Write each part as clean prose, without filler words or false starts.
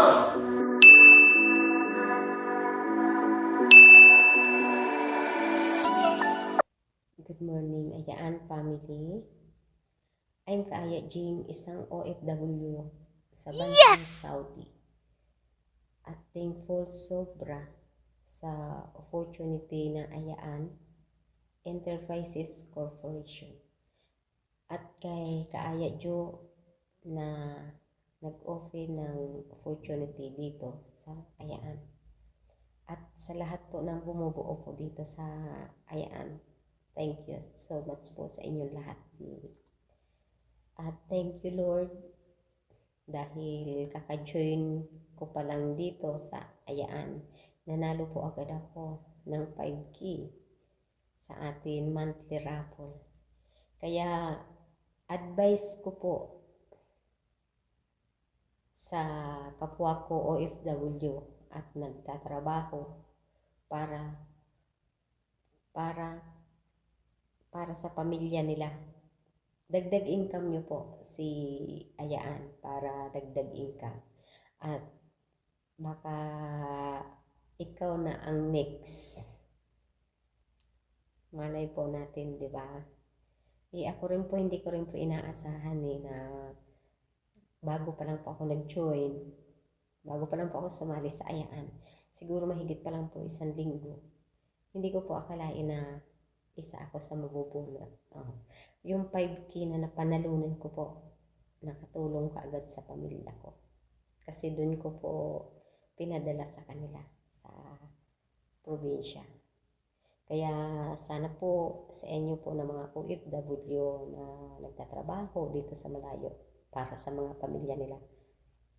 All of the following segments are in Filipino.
Good morning, Ayaan family. I'm Kaaya Jean, isang OFW sa bansang Saudi. At thankful sobra sa opportunity ng Ayaan Enterprises Corporation. At kay Kaaya Jo na nag-offer ng opportunity dito sa Ayaan. At sa lahat po ng bumubuo po dito sa Ayaan, thank you so much po sa inyong lahat. At thank you Lord dahil kaka-join ko pa lang dito sa Ayaan. Nanalo po agad ako ng 5K sa atin monthly raffle. Kaya advice ko po sa kapwa ko OFW at nagtatrabaho para sa pamilya nila. Dagdag income nyo po si Ayaan para dagdag income. At baka ikaw na ang next. Malay po natin, di ba? Ako rin po, hindi ko rin po inaasahan na bago pa lang po ako nag-join, bago pa lang po ako sumali sa Ayaan, siguro mahigit pa lang po 1 linggo. Hindi ko po akalain na isa ako sa mabubunot. Yung 5K na napanalunan ko po, nakatulong kaagad sa pamilya ko. Kasi doon ko po pinadala sa kanila sa probinsya. Kaya sana po sa inyo po ng mga OFW na nagtatrabaho dito sa malayo para sa mga pamilya nila,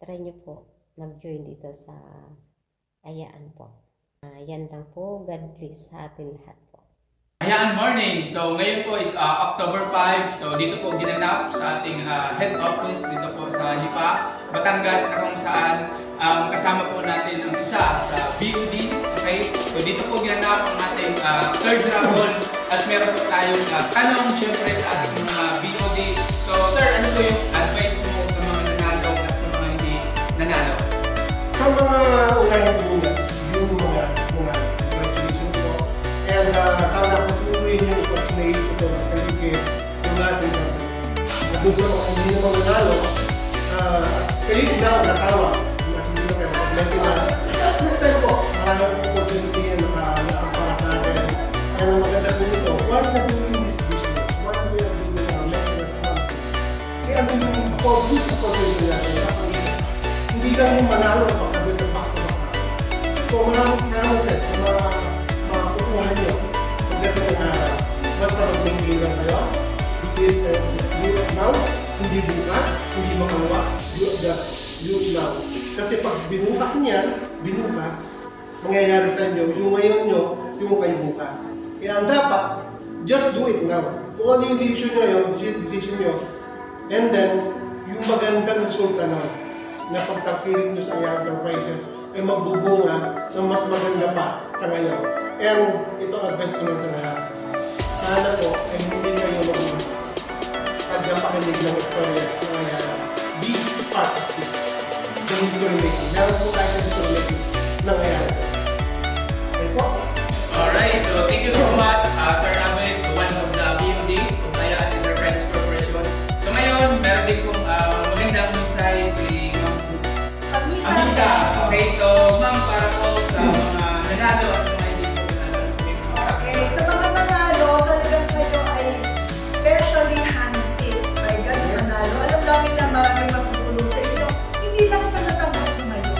try nyo po mag-join dito sa Ayaan po. Yan lang po. God bless sa atin lahat po. Ayaan morning! So ngayon po is October 5. So dito po ginanap sa ating head office dito po sa Lipa, Batangas, na kung saan kasama po natin ang isa sa BOD. Okay? So dito po ginanap ang ating third raffle at meron po tayong tanong syempre sa ating mga BOD. So sir, ano po yung advice mo sa mga nanalo at sa mga hindi nanalo? Sa mga unahing bunas, yung mga congratulations po. And sana patuloy niyo yung pag-inahit sa pagkaligid yung ating doon sa mga hindi naman nanalo, kayo din daw natawa. Hindi na kayo kompleto na. Next time po, maraming opportunity na para sa atin. And ang maganda po nito, what we are doing in this business, what we are doing making us happy. Kaya ano yung good opportunity natin. Hindi lang yung manalo at pagkabit ng back-to-back. So maraming promises na makukuha nyo pagdating ng araw. Basta mag-maintain lang kayo. Do it now, hindi bukas, hindi makalawa. Do it now. Kasi pag binukas niyan, mangyayari sa inyo, yung ngayon nyo, yung kayo bukas. Kaya ang dapat, just do it now. Kung ano yung decision nyo, and then, yung magandang resulta na pagtakilig nyo sa Ayaan Enterprises ay magbubunga ng mas maganda pa sa ngayon. And ito ang advice ko lang sa lahat. Sana po ay hindi kayo magpapakinig ng istorya ng Ayaan. Be part of this. The history making. Meron po tayo sa history making ng Ayaan. Okay po? Alright, so thank you so much, Sir Amit, one of the BOD of Ayaan Enterprises Corporation. So ngayon, meron din pong magandang mensahe si Amita. Okay, so ma'am, para po sa mga nanalo at sa mga hindi po nanalo. Okay, sa mga nanalo, talagang kayo ay specially handpicked. Ay, ganun nanalo. Alam namin na maraming magpupulong sa inyo. Hindi lang sa natanggap ko ngayon.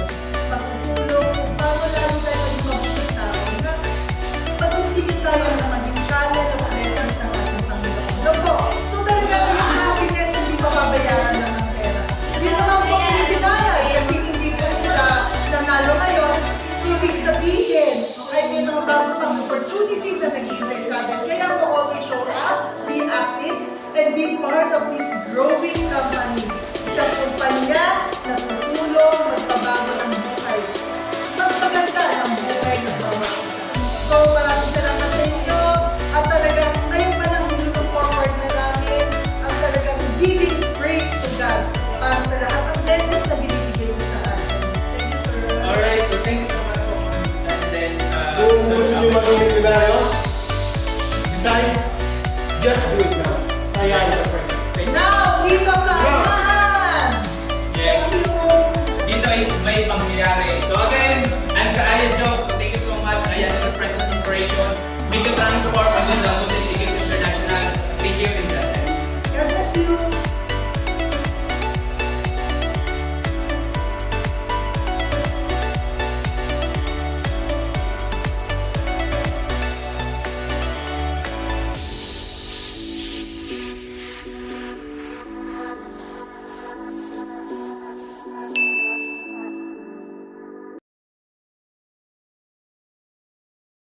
Magpupulong, bago lalo tayo maging mabuting tao na pag-continue tayo na maging channel of blessings sa ating Panginoon. Loko, so talagang yung happiness hindi mababayaran na ng pera. Yun naman po pinipinalag kasi hindi po sila nanalo ngayon. Ibig sabihin, okay, Kung gusto nyo maging milyonaryo, decide, just do it now. Sayang sa present. Now, dito sa akin! Yes. Dito is may pangyayari. So again, I'm Kaaya Job. So thank you so much. Ayan, Enterprises Corporation. Big Transport. Magandang